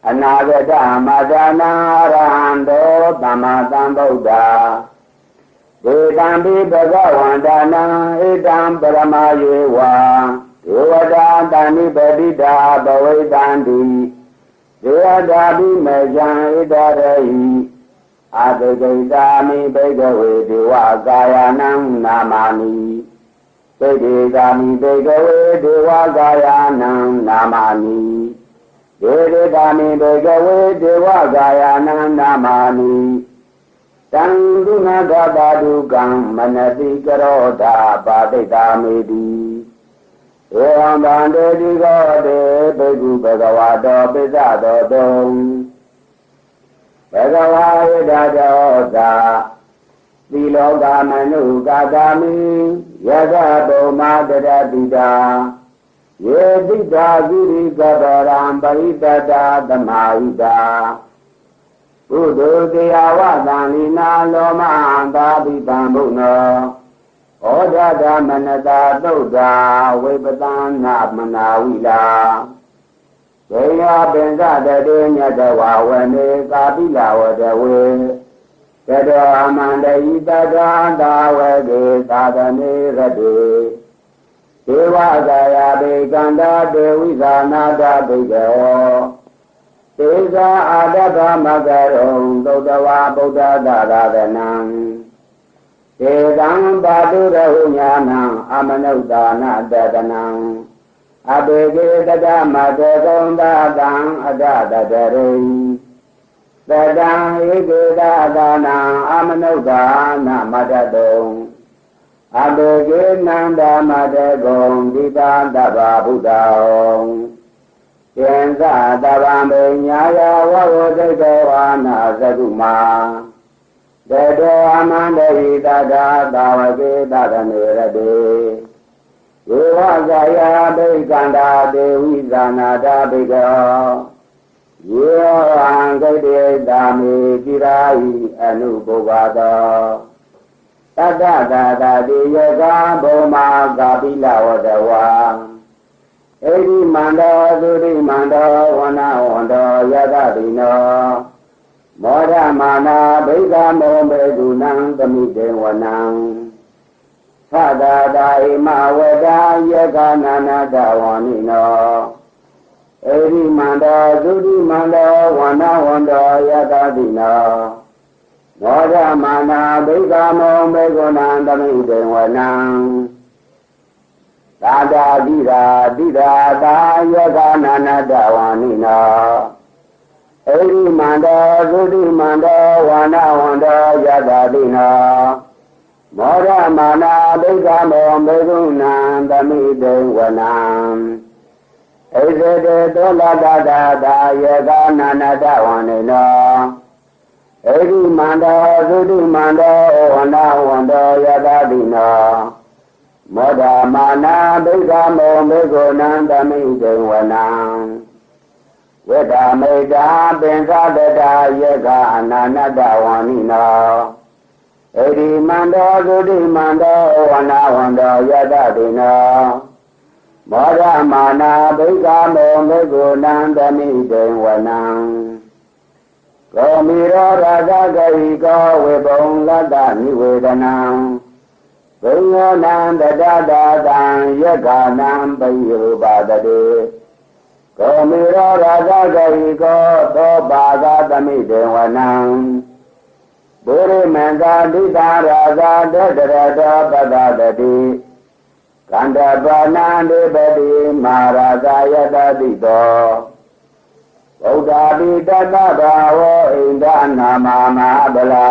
အနာဂတမတ္တနာရဟံတောသမ္မာသမ္ဗုဒ္ဓဒေတံပိဘဂဝန္ဒနာဧတံပရမယေဝါဒေဝတာတာနိပတိတာဘဝိတံတိဒေဝတာပိမယံဣတရေဟိအာတေကိတာမိဘိကဝေဒေဝကာယနံနာမာနိသေတေကာမိဘိကဝေဒေဝကာယနံနာမာနိဒေတေကာမိဘိကဝေဒေဝကာယနံနာမာနိတံဒုနာဂတာဒုကံမနတိကရောဓာပါတိတာမေတိဧဝံဗန္တေတိကောတေဘိက္ခုဘဂဝါတောပိစ္ဆတောတုံဘဂဝါယတတောသာသီလောကမနုကာဂာမိယသဗုမာတရတိတာယေတိတာဂိရိကဗရံပရိတတာသမာဟိတာဥဒုတေယဝသံလိနာလောမအန္တာပိတံဘုနောဩဒဒမနတာသုဒ္ဓဝိပတံနာမနာဝိလာဝေယပင်္စတတေညတဝဝနေကာပိလဝတဝေတတောအမန္တိတတာတာဝေကေသာသနေရတေဒေဝကာယဘေကန္တာဒေဝိဇာနာတဘိကဝောသေဇာအာတကမကရုံသုတဝါဗုဒ္ဓသာသနံဧတံပါတုရဟုညာနံအမနုဿာနတတနံအဘေကေတတမတေကုံတတံအတတတရိတတံဧကေတတနံအမနုဿာနမတတုံအဘေကေနန္ဒမတေကုံဒီတာတဗ္ဗဗုဒ္ဓောကျင်္စတဗ္ဗံပညာယဝဝတိတောဝါနာသကုမာတေတောအမန္တိတတာသာဝကေတသနေရတေ ဧဝဇာယဘိကန္တာဒေဝိဇာနာတာဘိကောယေဟံဂိတေတာမေจิရာဟိအနုပုဗ္ဗတောတတ္တသာတာတိယကဘုမာကာပိလဝတဝါဧဒီမန္တောသုတိမန္တောဝနဝန္တောယတတိနောမောဒမာနာဘိကမောဘေကုဏံသမိတေဝနံသတ္တတာဣမဝဒာယကနာနာတဝါနိနောဧဒီမန္တောသုတိမန္တောဝနဝန္တောယတတိနောမောဒမာနာဘိကမောဘေကုဏံသမိတေဝနံသာတာတိရာတိရာတာယကနာနာတဝါနိနောဧရိမန္တောသုတိမန္တောဝါနဝန္တောယတတိနောမောဒမာနာဘိကမောဘေကုဏံသမိတေဝနံဣဇတေတောလတတတာယကနာနာတဝါနိနောဧရိမန္တောသုတိမန္တောဝါနဝန္တောယတတိနောမောဒမာနာဘိကမောဘေကုဏံသမိတေဝနံဝိဒာမေတာပင်္စတတာယကအနာနတဝါနိနောဧရိမန္တောသုတိမန္တောဝနဝန္တောယတတိနောမောဒမာနာဘိကမောဘေကုဏံသမိတေဝနံကောမိရောရာဇဂဟိကောဝေဘုံလတ္တနိဝေဒနံဘိယောနံတတတတံယက္ခဏံပယုပါတတေကောမိရောရာဇဂဟိကောသောပါကသမိတေဝနံဘုရိမန္တာဒိတာရာဇတတရတောပတတတိကန္တပါဏံဒေပတိမာရာဇယတတိတောဗုဒ္ဓပိတတဘာဝဣန္ဒနာမမဟာဗလာ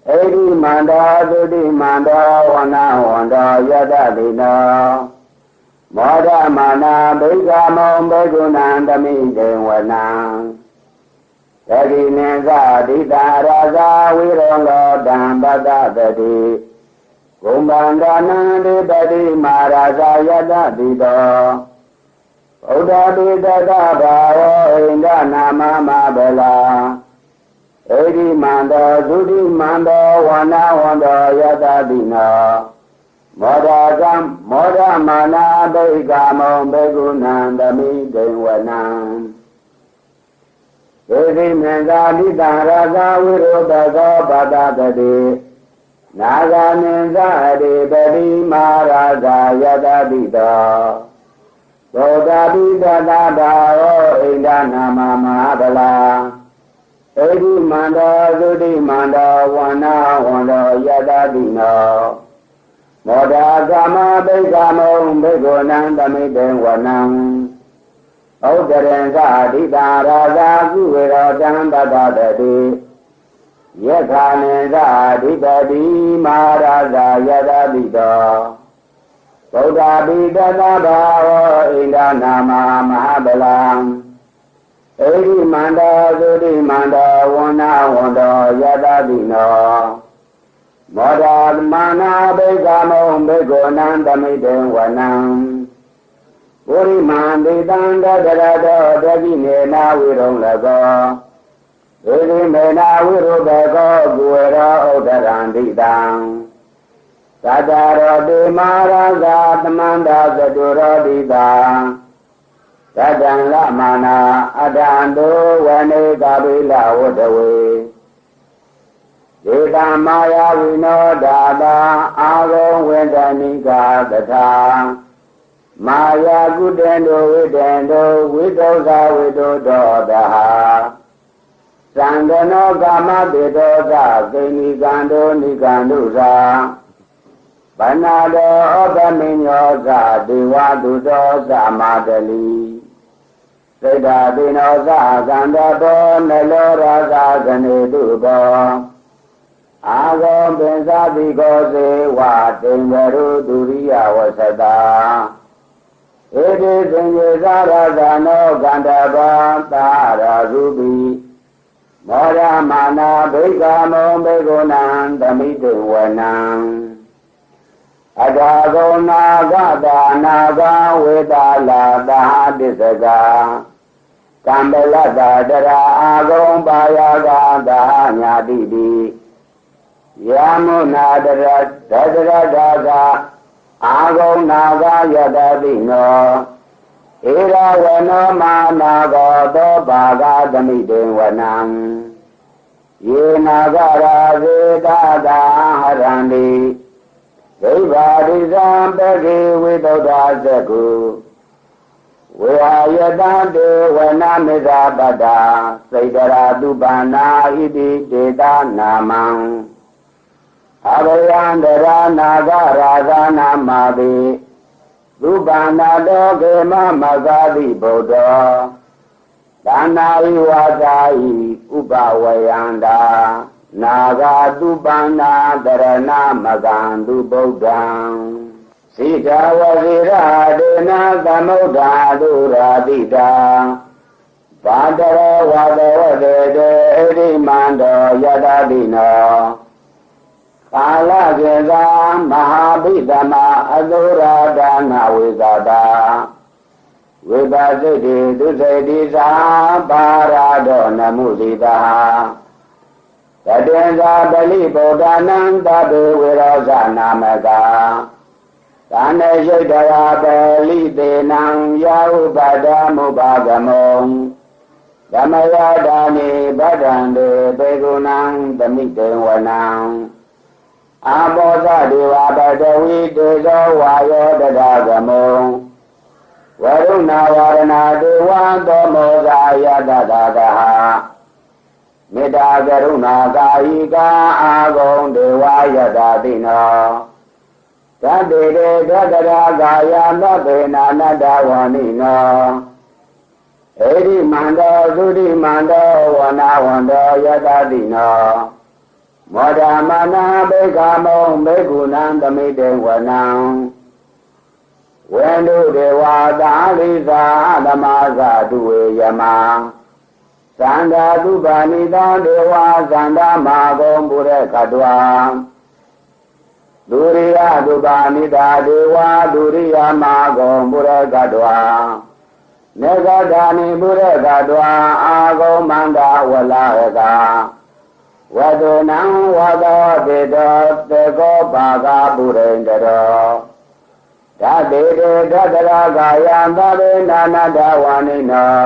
ဧရိမန္တောသုတိမန္တောဝနဝန္တောယတတိနောမောဒမာနာဘိကမောဘေကုဏံသမိတေဝနံတတိနိသဒိတာရာဇဝိရောလောတံပတတတိဂုံဗန္ဒနံဒေပတိမာရာဇယတတိတောဗုဒ္ဓပိတတဘာဝဣန္ဒနာမမဗလာဧရိမန္တောသုတိမန္တောဝနဝန္တောယတတိနောမောဒမာနာဘိကမောဘေကုဏံသမိတေဝနံဧရိမန္တာဒိတာရာဇဝိရောဓကောပတတတိနာဂာနိသရေပတိမာရာဇယတတိတောသောတာပိတတဘာဝဣန္ဒနာမမဟာဗလာဧရိမန္တောသုတိမန္တောဝနဝန္တောယတတိနောမောဒကမဘိကမောဘေကုဏံသမိတေဝနံဩဒရံသဒိတာရာဇာကုဝေရောတံပတတတိယက္ခဏံသဒိပတိမာရာဇယတတိတောဗုဒ္ဓပိတတဘာဝဣန္ဒနာမမဟာဗလံဧရိမန္တောသုတိမန္တောဝနဝန္တောယတတိနောမောဒမာနာဘိကမောဘေကုဏံသမိတေဝနံပုရိမန္တိတံတတရတောတတိနေနာဝိရုံလကောဧရိမေနာဝိရုပကောကုဝေရောဥဒရံတိတံသတ္တရောတိမာရာဇာသမန္တာသတုရောတိတာသတ္တံလမာနာအတံတောဝနေကပိလဝတ္တဝေဒေတံမာယာဝိနောဒာတာအာဂောဝေဒနိကာတထာမာယာကုတေန္တောဝိတေန္တောဝိတောဇာဝိတောတောတဟာသံဃနောကာမတေတောသကိဏိကံတောနိကံတုသာဗနာတောဩပမိညောသဒေဝတုတောသမာတလိသေတာတိနောသကန္တတောနလောရာဇကနေတုဘောအာဂောပင်စာတိကောစေဝတေင်္ဂရုဒုရိယဝသတာဧတိသင်္ကေသရသနောကန္တဘောသာရာရုပိမောရမာနာဘိက္ခမောဘေကုဏံသမိတေဝနံ အထာဂုဏာဂတာနာဂဝေတာလာသဟတိစကကံပလတ္တတရာအာဂုံပါယကသာညာတိတိယမုနာတရသတရတာကအာဂုံနာဂယတတိနောဧရဝနောမာနာဂောသောဘာဂသမိတေဝနံယေနာဂရာဇေတာသာဟရန္တိဒိဗာရိသံပကေဝိသုဒ္ဓသကုဝေဟာယတံတေဝနာမေသာပတ္တာစိတရာတုပန္နာဣတိတေတာနာမံအဘယံတရာနာဂရာဇာနာမာတိသုပန္နာတောကေမမဂာတိဗုဒ္ဓောဒါနာဣဝါစာဣဥပဝယန္တာနာဂတုပန္နာတရဏမကံတုဗုဒ္ဓံစိတဝဇိရဒေနသမုဒ္ဓါတုရာတိတာဘာတရဝါဒဝတေတေဣတိမန္တောယတတိနောကာလကေသာမဟာဘိသမအသုရာဒါနဝေဇာတာဝိပါစိတိဒုစေတိသာပါရာဒောနမုစိတာတတေဇာပလိဗုဒ္ဓနံတတေဝေရောဇနာမကသာနေရှိတရာပလိတေနံယာဥပဒမုပါကမုံဓမ္မယတာနိဗဒံတေဘေကုဏံသမိတေဝနံအာဘောဇဒေဝပတဝိတေဇောဝါယောတတကမုံဝရုဏဝရဏဒေဝံသောမောဇာယတတကဟမေတ္တာကရုဏာကာယိကာအာဂုံဒေဝယတတိနောသတ္တေတေသတ္တရာကာယသဗ္ဗေနာနတ္တဝဏိနောဧရိမန္တောသုတိမန္တောဝနာဝန္တောယတတိနောမောဒမနာဘေကမောဘေကုဏံသမိတေဝနံဝေနုဒေဝသာလိသာဓမ္မဇာတုဝေယမသန္တာတုပါဏိတောဒေဝသန္တာမာဂုံပုရခတဝံဒုရိယတုပါဏိတာဒေဝဒုရိယမာဂုံပုရခတဝံနေဂဒာနိပုရခတဝံအာဂုံမန္တဝလာဟကဝတုနံဝသောတေတောတေကောဘာဂပုရိန္တရောဓာတေတေဓတရာကာယံသဗ္ဗေနာနတ္တဝဏိနော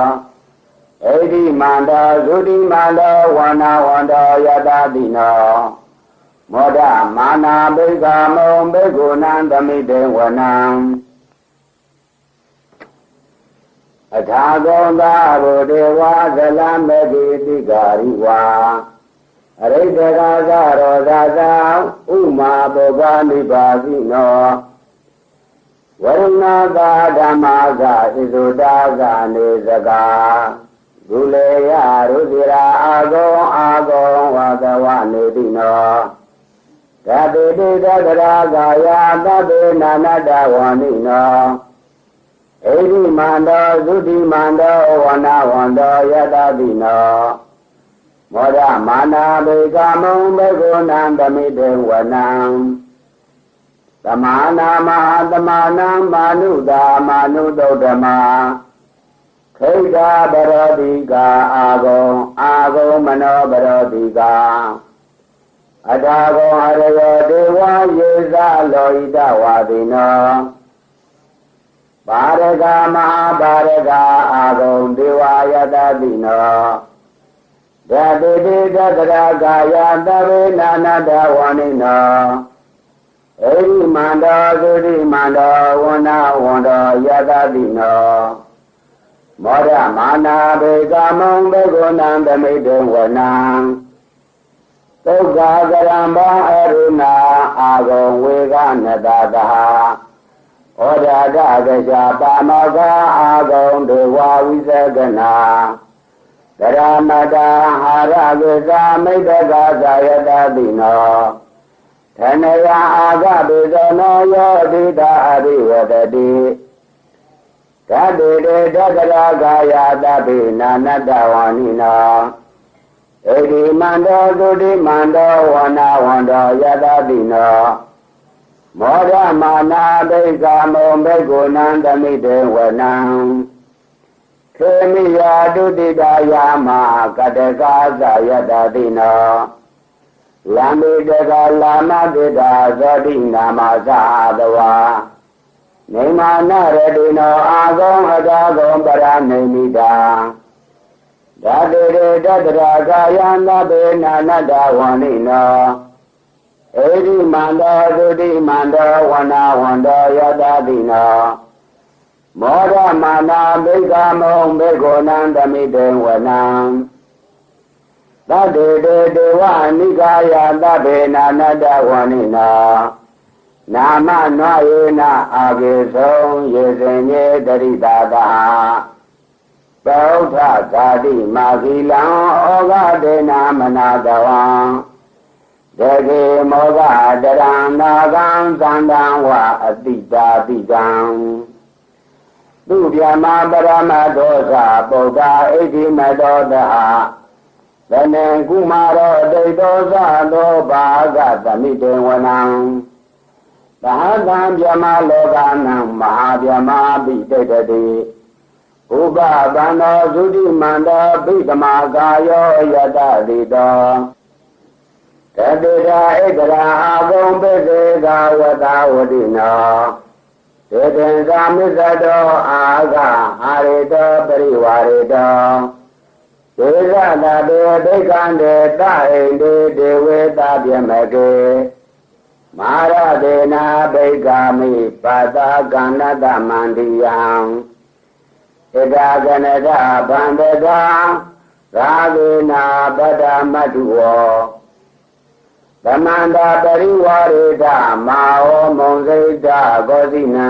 ဣတိမန္တောသုတိမန္တောဝနာဝန္တောယတတိနောမောဒမာနာဘိကမုံဘေကုဏံသမိတေဝနံအထာဂောသာဘုဒေဝဇလမေတိတိကာရိဝါအရိတရာဇရောဇာသာဥမာဘောဂနိပါတိနောဝရဏသာဓမ္မာဇဣသုတာဇနေဇကာဂုလေယရုဇိရာအာဂောအာဂောဝါသဝနေတိနောဓာတေတိသတ္တရာကာယသဗ္ဗေနာနတ္တဝဏိနောဣတိမန္တောသုတိမန္တောဝနာဝန္တောယတတိနောမောဒမာနာဘေကမုံဘေကုဏံသမိတေဝနံသမာနာမဟာသမာနံမာနုတာမာနုတုဒ္ဓမခိတ္တပရောတိကာအာဂုံအာဂုံမနောပရောတိကာအထာဂုံအရယောဒေဝယေဇလောဣတဝါတိနောပါရကမဟာပါရကအာဂုံဒေဝယတတိနောဓာတေတိသတ္တရာကာယသဗ္ဗေနာနတ္တဝဏိနောဣရိမန္တောသုတိမန္တောဝနာဝန္တောယတတိနောမောဒမာနာဘေကမုံဘေကုဏံသမိတေဝနံသုက္ခကရံဘာအရုဏာအာဂုံဝေကနတတဟဩဒဒကကြပါမောကအာဂုံဒေဝဝိသကနာကရမတဟာရကေသာမိတ္တကသာယတတိနောဓနယအာဂပိဇောနောယောတိတာအရိဝတတိဓာတေတေဓကရာကာယသဗ္ဗေနာနတ္တဝဏိနောဣတိမန္တောသုတိမန္တောဝနာဝန္တောယတတိနော မောဒမာနာဘိက္ခမုံဘေကုဏံဓမိတေဝနံခေမိယာဒုတိတယာမကတကာသယတတိနောယံမိတကလာမတိတာဇောတိနာမသာသဝါနေမာနရတိနောအာဂောအတာဂောပရနေမိတာဓာတေရတတရာကာယံသဗ္ဗေနာနတဝန္နိနောဧရိမန္တောသုတိမန္တောဝနာဝန္တောယတတိနောမောရမာနာဘိက္ခမုံဘေကုဏံဓမိတေဝနံသတ္တေတေဒေဝနိကာယသဗ္ဗေနာနတဝန္နိနောနာမနွယေနအာဂေဆုံးယေစင်ယေတရိတာသာပောထဇာတိမာဂီလံဩဃဒေနာမနာတဝံဒေကေမောဃတရံနာဂံသန္တံဝအတိတာတိတံသူဗျာမပရမဒောသပုဒ္ဓဣတိမတောတဟသနေကုမာရောဒိဋ္ဌောသသောဘာဂသမိတေဝနံသဟတံဗျမလောကနံမဟာဗျမပိတိတတိဥပဗန္နောသုတိမန္တောဘိဓမာကာယောယတတိတောတတိရာဧကရာအာဂုံပိစေကဝတဝတိနောတေတေသာမိစ္ဆတောအာဂဟာရေတောပရိဝါရေတောဒေဇတတေဒိဋ္ဌံတေတဣန္တေဒေဝေတပြမကေမာရဒေနာဘိက္ခမိပါတကန္နတမန္တိယံဣဒာကနတဗန္တတာရာဂေနာပဒမတုဝောသမန္တာပရိဝါရေတမာဟောမုံစိတ္တကောဇိနံ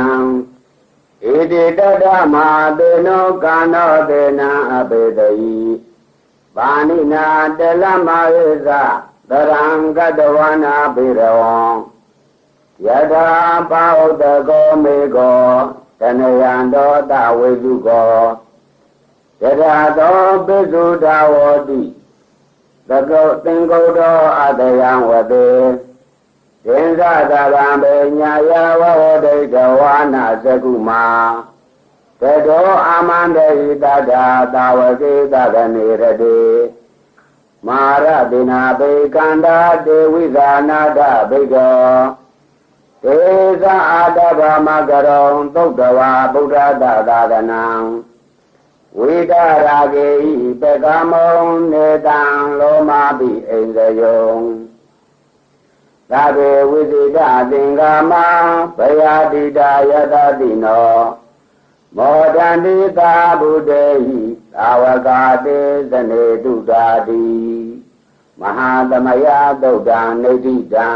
ဣတိတတမတေနောကာနောတေနံအပေတိပါဏိနာတလမဝိသသရံကတဝနာပိရဝံယထာပါဥတကောမေကောတနယံတောတဝေစုကောယထာသောပိစုတဝောတိသကောသင်္ကုတောအတယံဝတေသင်္သတဗံဘေညာယဝဟောဒိတဝါနာသကုမာတတောအာမန္တေတတာတာဝကေတကနေရတေမာရတိနာဘေကန္တာတေဝိဇာနာတဘိကောဒေဇအာတဗမကရောသုတ်တဝါဗုဒ္ဓသာသနာဝိဒရာဂေဣပကမုံနေတံလောမပိအိန္ဒယုံသာဝေဝိဇိတသင်္ကာမဘယတိတာယတတိနောမောဒန္တိသာဗုဒေဟိသာဝကတေသနေတုတာတိမဟာသမယသုတ်တံနေတိတံ